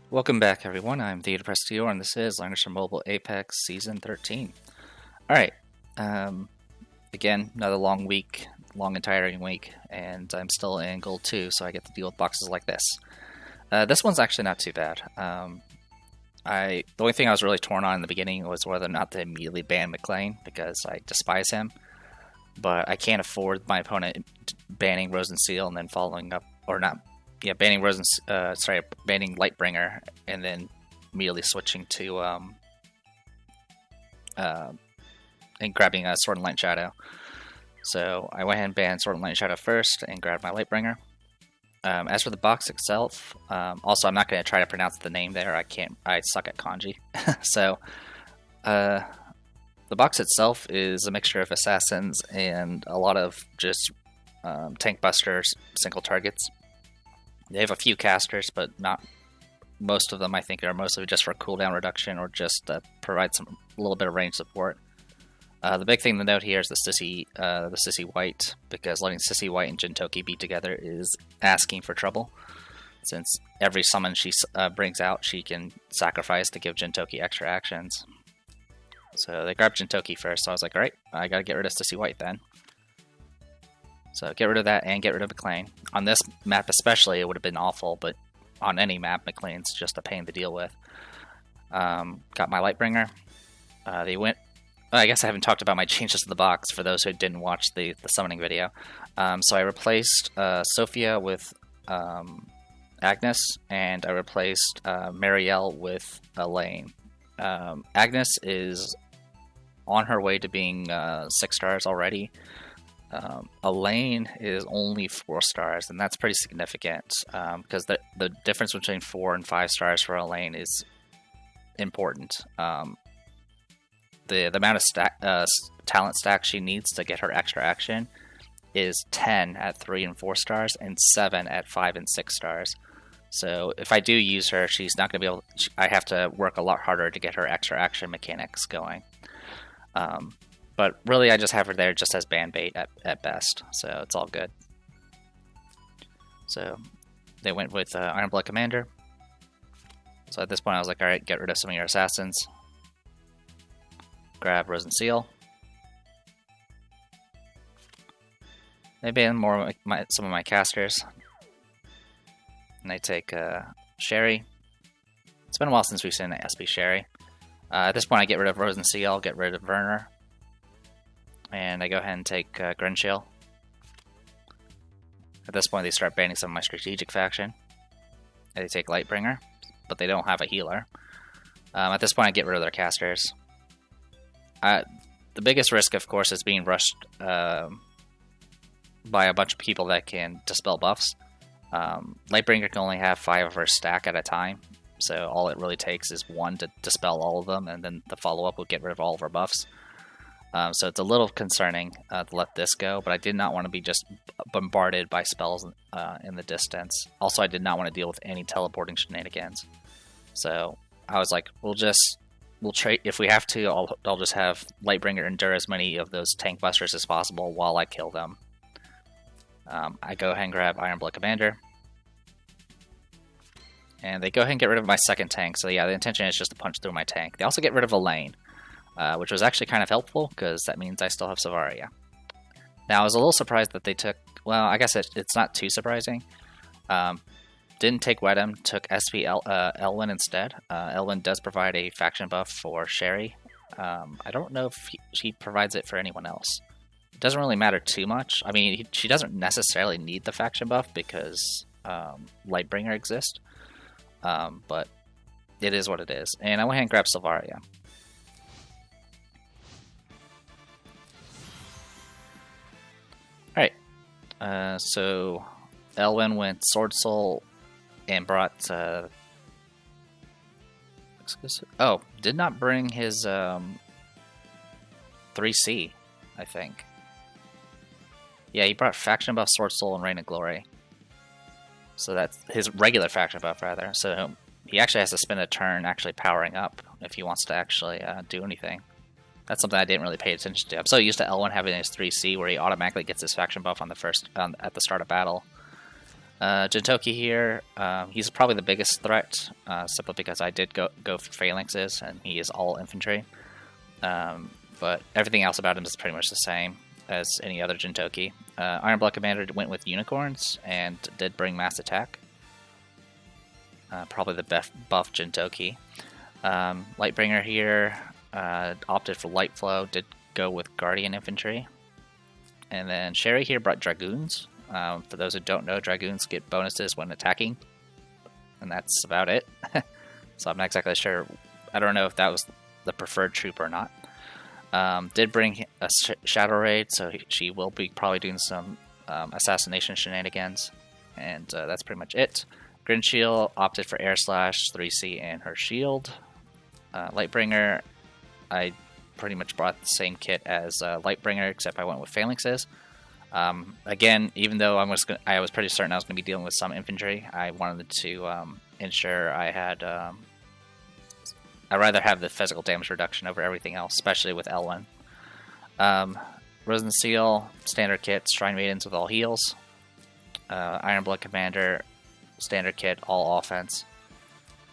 Welcome back, everyone. I'm the Prestio, and this is Langrisser Mobile Apex Season 13. Alright, again, another long week, long and tiring week, and I'm still in Gold 2, so I get to deal with boxes like this. This one's actually not too bad. The only thing I was really torn on in the beginning was whether or not to immediately ban McLean, because I despise him, but I can't afford my opponent banning Rosenseal and then following up, or not. Yeah, banning banning Lightbringer, and then immediately switching to and grabbing Sword and Light Shadow. So I went ahead and banned Sword and Light Shadow first, and grabbed my Lightbringer. As for the box itself, also I'm not going to try to pronounce the name there. I suck at kanji. So the box itself is a mixture of assassins and a lot of just tank busters, single targets. They have a few casters, but not most of them. I think are mostly just for cooldown reduction or just to provide a little bit of range support. The big thing to note here is the Sissy White, because letting Sissy White and Jintoki be together is asking for trouble. Since every summon she brings out, she can sacrifice to give Jintoki extra actions. So they grabbed Jintoki first, so I was like, alright, I gotta get rid of Sissy White then. So get rid of that and get rid of McLean. On this map especially, it would have been awful, but on any map, McLean's just a pain to deal with. Got my Lightbringer. I guess I haven't talked about my changes to the box for those who didn't watch the summoning video. So I replaced Sophia with Agnes, and I replaced Marielle with Elaine. Agnes is on her way to being 6 stars already. Elaine is only 4 stars, and that's pretty significant because the difference between 4 and 5 stars for Elaine is important. The amount of talent stack she needs to get her extra action is 10 at 3 and 4 stars and 7 at 5 and 6 stars. So if I do use her, she's not going to be able. I have to work a lot harder to get her extra action mechanics going. But really, I just have her there just as band bait at best, so it's all good. So they went with Ironblood Commander. So at this point, I was like, alright, get rid of some of your assassins. Grab Rosenseal. They ban more some of my casters. And they take Sherry. It's been a while since we've seen SB Sherry. At this point, I get rid of Rosenseal, get rid of Werner. And I go ahead and take Grenshiel. At this point, they start banning some of my strategic faction. And they take Lightbringer, but they don't have a healer. At this point, I get rid of their casters. The biggest risk, of course, is being rushed by a bunch of people that can dispel buffs. Lightbringer can only have 5 of her stack at a time, so all it really takes is 1 to dispel all of them, and then the follow-up will get rid of all of her buffs. So it's a little concerning to let this go, but I did not want to be just bombarded by spells in the distance. Also, I did not want to deal with any teleporting shenanigans. So I was like, we'll trade if we have to. I'll just have Lightbringer endure as many of those tank busters as possible while I kill them. I go ahead and grab Ironblood Commander. And they go ahead and get rid of my second tank. So yeah, the intention is just to punch through my tank. They also get rid of Elaine. Which was actually kind of helpful, because that means I still have Savaria. Now, I was a little surprised that they took... Well, I guess it's not too surprising. Didn't take Wedham, took SP Elwyn instead. Elwyn does provide a faction buff for Sherry. I don't know if she provides it for anyone else. It doesn't really matter too much. I mean, she doesn't necessarily need the faction buff, because Lightbringer exists. But it is what it is. And I went ahead and grabbed Savaria. Alright, so Elwyn went Sword Soul and brought did not bring his 3C, I think. Yeah, he brought Faction Buff, Sword Soul, and Reign of Glory. So that's his regular faction buff, rather. So he actually has to spend a turn actually powering up if he wants to actually do anything. That's something I didn't really pay attention to. I'm so used to Elwyn having his 3C where he automatically gets his faction buff on the at the start of battle. Jintoki here, he's probably the biggest threat, simply because I did go for phalanxes, and he is all infantry. But everything else about him is pretty much the same as any other Jintoki. Iron Blood Commander went with unicorns and did bring mass attack. Probably the buff Jintoki. Lightbringer here opted for light flow, did go with Guardian Infantry. And then Sherry here brought Dragoons. For those who don't know, Dragoons get bonuses when attacking. And that's about it. So I'm not exactly sure. I don't know if that was the preferred troop or not. Did bring a Shadow Raid, so she will be probably doing some assassination shenanigans. And that's pretty much it. Grinshield opted for Air Slash, 3C, and her shield. Lightbringer, I pretty much brought the same kit as Lightbringer, except I went with Phalanxes. Again, even though I was pretty certain I was going to be dealing with some infantry, I wanted to ensure I had... I'd rather have the physical damage reduction over everything else, especially with Elwyn. Rosen Seal, standard kit, Shrine Maidens with all heals. Iron Blood Commander, standard kit, all offense.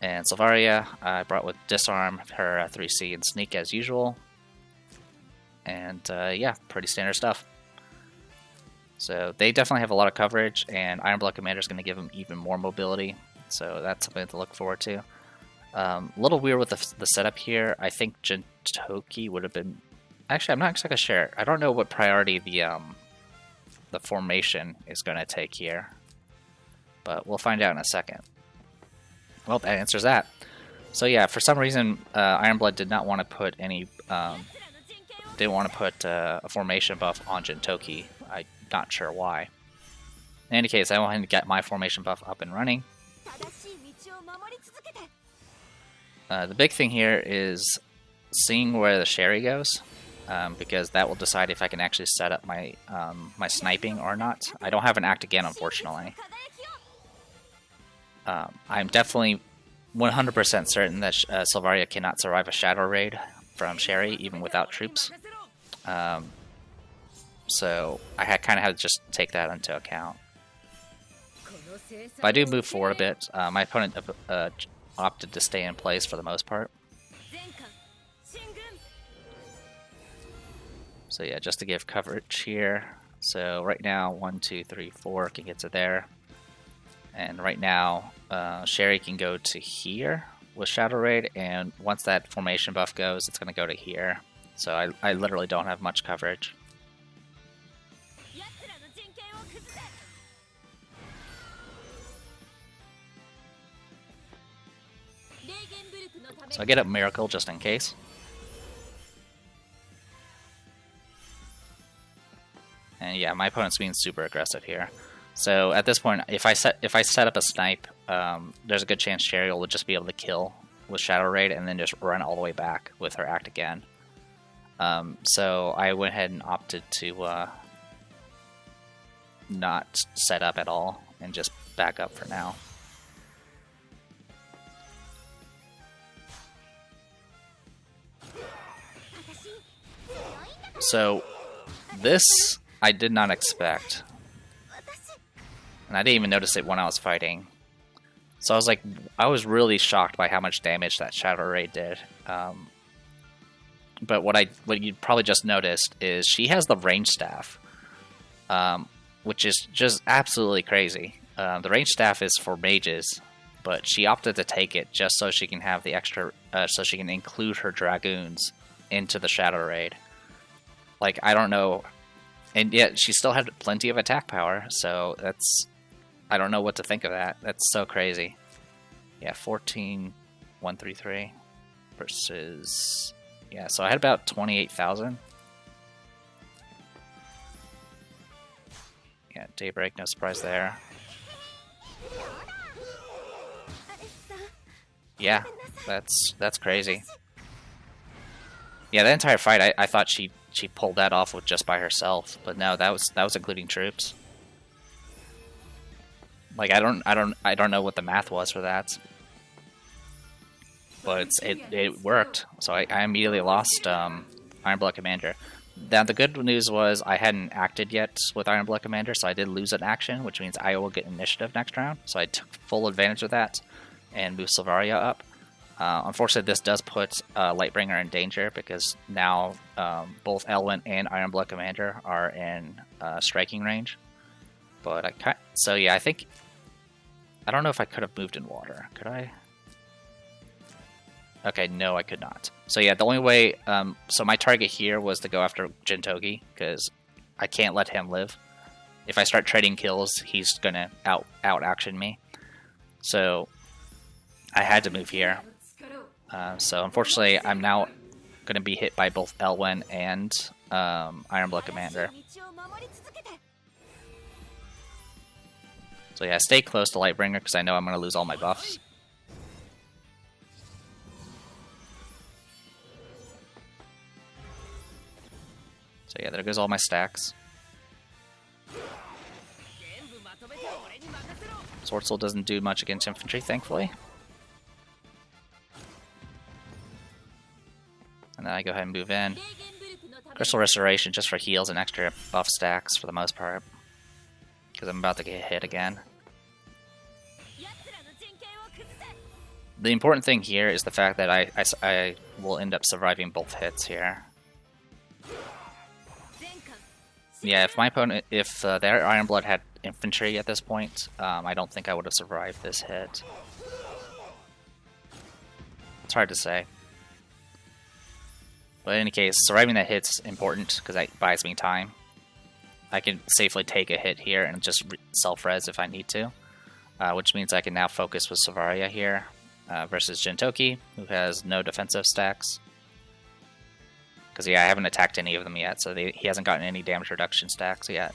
And Silvaria, I brought with Disarm, her 3C, and Sneak as usual. And yeah, pretty standard stuff. So they definitely have a lot of coverage, and Iron Blood Commander is going to give them even more mobility. So that's something to look forward to. A little weird with the setup here. I think Jintoki would have been... Actually, I'm not exactly sure. I don't know what priority the formation is going to take here. But we'll find out in a second. Well, that answers that. So yeah, for some reason, Ironblood did not want to put any... didn't want to put a formation buff on Jintoki. I'm not sure why. In any case, I went ahead and get my formation buff up and running. The big thing here is seeing where the Sherry goes, because that will decide if I can actually set up my my sniping or not. I don't have an act again, unfortunately. I'm definitely 100% certain that Silvaria cannot survive a Shadow Raid from Sherry, even without troops. So I kind of had to just take that into account. If I do move forward a bit, my opponent opted to stay in place for the most part. So yeah, just to give coverage here. So right now, 1, 2, 3, 4 can get to there. And right now, Sherry can go to here with Shadow Raid, and once that formation buff goes, it's going to go to here. So I literally don't have much coverage. So I get up Miracle just in case. And yeah, my opponent's being super aggressive here. So at this point, if I set up a snipe, there's a good chance Sherry will just be able to kill with Shadow Raid and then just run all the way back with her act again. So I went ahead and opted to not set up at all and just back up for now. So this I did not expect, and I didn't even notice it when I was fighting. So I was really shocked by how much damage that Shadow Raid did. But what you probably just noticed is she has the range staff, which is just absolutely crazy. The range staff is for mages, but she opted to take it just so she can have the extra, so she can include her dragoons into the Shadow Raid. Like, I don't know, and yet she still had plenty of attack power, so I don't know what to think of that. That's so crazy. Yeah, 14,133 versus, yeah, so I had about 28,000. Yeah, Daybreak, no surprise there. Yeah, that's crazy. Yeah, the entire fight, I thought she pulled that off with just by herself, but no, that was including troops. Like I don't know what the math was for that, but it worked. So I immediately lost Iron Blood Commander. Now the good news was I hadn't acted yet with Iron Blood Commander, so I did lose an action, which means I will get initiative next round. So I took full advantage of that and moved Silvaria up. Unfortunately, this does put Lightbringer in danger because now both Elwyn and Iron Blood Commander are in striking range. But I think I don't know if I could have moved in water. Could I? Okay, no, I could not. So yeah, the only way. So my target here was to go after Jintogi because I can't let him live. If I start trading kills, he's gonna out action me. So I had to move here. So unfortunately, I'm now gonna be hit by both Elwyn and Iron Blood Commander. So yeah, stay close to Lightbringer because I know I'm gonna lose all my buffs. So yeah, there goes all my stacks. Sword Soul doesn't do much against infantry, thankfully. And then I go ahead and move in. Crystal Restoration just for heals and extra buff stacks for the most part. Because I'm about to get hit again. The important thing here is the fact that I will end up surviving both hits here. Yeah, if my opponent, if their Iron Blood had infantry at this point, I don't think I would have survived this hit. It's hard to say. But in any case, surviving that hit's important because that buys me time. I can safely take a hit here and just self-res if I need to. Which means I can now focus with Silvaria here versus Jintoki, who has no defensive stacks. Because yeah, I haven't attacked any of them yet, so he hasn't gotten any damage reduction stacks yet.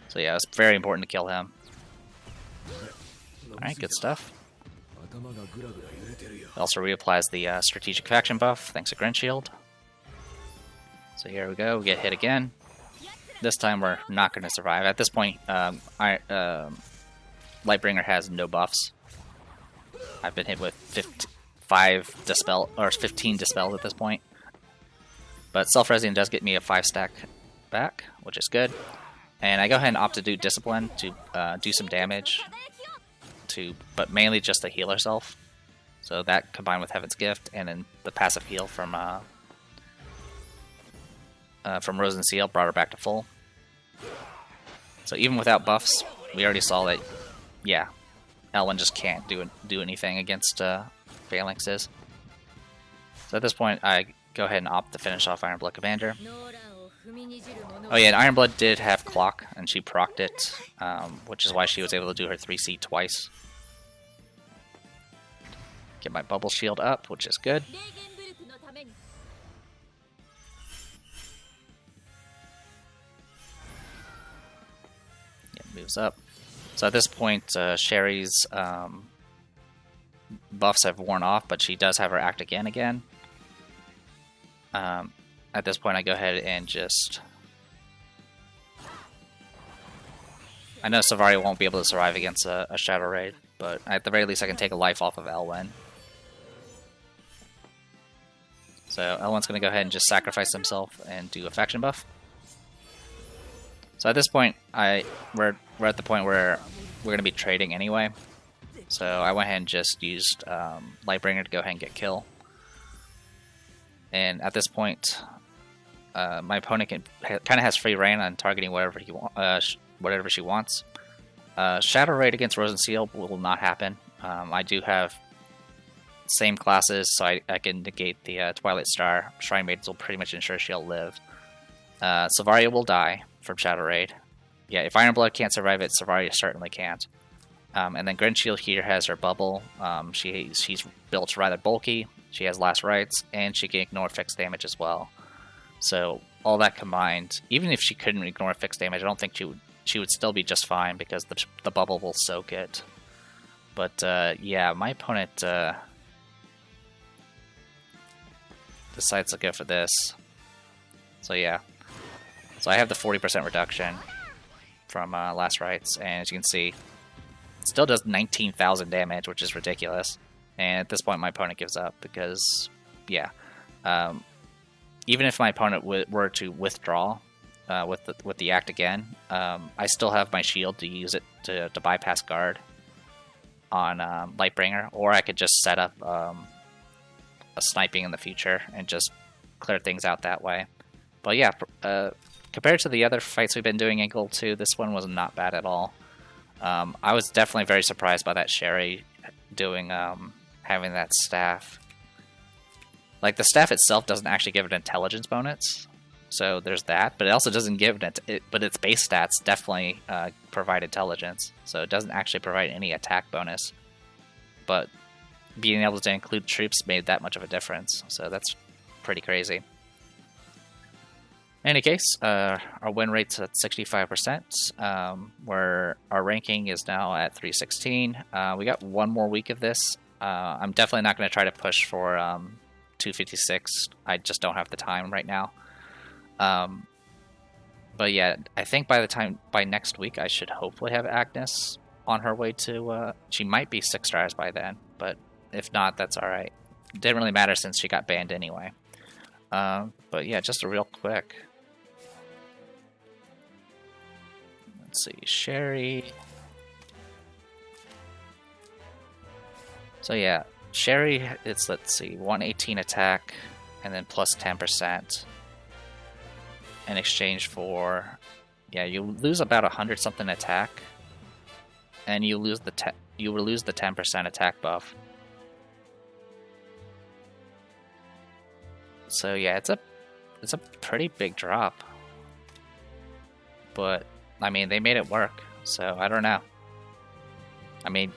So yeah, it's very important to kill him. Alright, good stuff. Also reapplies the strategic faction buff, thanks to Grinshield. So here we go, we get hit again. This time we're not going to survive. At this point, Lightbringer has no buffs. I've been hit with 15 dispels at this point. But self-resing does get me a 5-stack back, which is good. And I go ahead and opt to do Discipline to do some damage, but mainly just to heal herself. So that combined with Heaven's Gift and then the passive heal from Rose and Seal brought her back to full. So even without buffs, we already saw that, yeah, Elwyn just can't do anything against Phalanxes. So at this point, I go ahead and opt to finish off Iron Blood Commander. Oh yeah, and Iron Blood did have Clock, and she procced it, which is why she was able to do her 3C twice. Get my Bubble Shield up, which is good. Yeah, moves up. So at this point, Sherry's buffs have worn off, but she does have her act again. At this point, I go ahead and just... I know Silvaria won't be able to survive against a Shadow Raid, but at the very least I can take a life off of Elwyn. So Elwyn's going to go ahead and just sacrifice himself and do a faction buff. So at this point, we're at the point where we're going to be trading anyway. So I went ahead and just used Lightbringer to go ahead and get kill. And at this point, my opponent kind of has free reign on targeting whatever she wants. Shadow Raid against Rose and Seal will not happen. I do have same classes, so I can negate the Twilight Star. Shrine Maidens will pretty much ensure she'll live. Silvaria will die from Shadow Raid. Yeah, if Iron Blood can't survive it, Silvaria certainly can't. And then Grinshield here has her bubble. She's built rather bulky. She has Last Rites, and she can ignore fixed damage as well. So all that combined, even if she couldn't ignore fixed damage, I don't think she would still be just fine because the bubble will soak it. But yeah, my opponent decides to go for this. So yeah, so I have the 40% reduction from Last Rites, and as you can see, still does 19,000 damage, which is ridiculous. And at this point, my opponent gives up because, yeah, even if my opponent were to withdraw with the act again, I still have my shield to use it to bypass guard on Lightbringer, or I could just set up a sniping in the future and just clear things out that way. But yeah, compared to the other fights we've been doing in Gold 2, this one was not bad at all. I was definitely very surprised by that Sherry doing having that staff. Like, the staff itself doesn't actually give an intelligence bonus, so there's that, but it also doesn't give but its base stats definitely provide intelligence, so it doesn't actually provide any attack bonus. But being able to include troops made that much of a difference, so that's pretty crazy. In any case, our win rate's at 65%, where our ranking is now at 316. We got one more week of this. I'm definitely not going to try to push for 256. I just don't have the time right now. But yeah, I think by next week, I should hopefully have Agnes on her way to, she might be 6 stars by then, but if not, that's alright. It didn't really matter since she got banned anyway. But yeah, just a real quick. Let's see, Sherry. So yeah, Sherry, it's, let's see, 118 attack, and then plus 10%. In exchange for, yeah, you lose about 100 something attack, and you lose the 10% attack buff. So yeah, it's a pretty big drop, but I mean, they made it work, so I don't know. I mean,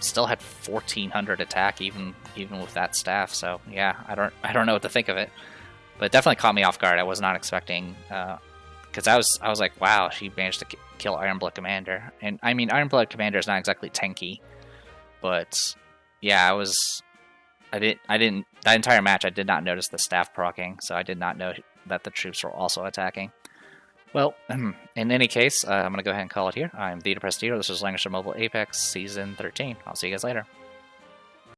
still had 1400 attack even with that staff, so yeah, I don't know what to think of it. But it definitely caught me off guard. I was not expecting, because I was like, wow, she managed to kill Ironblood Commander. And I mean, Ironblood Commander is not exactly tanky, but yeah, that entire match I did not notice the staff proccing, so I did not know that the troops were also attacking. Well, in any case, I'm going to go ahead and call it here. I'm the Depressed Hero. This is Langrisser Mobile Apex Season 13. I'll see you guys later.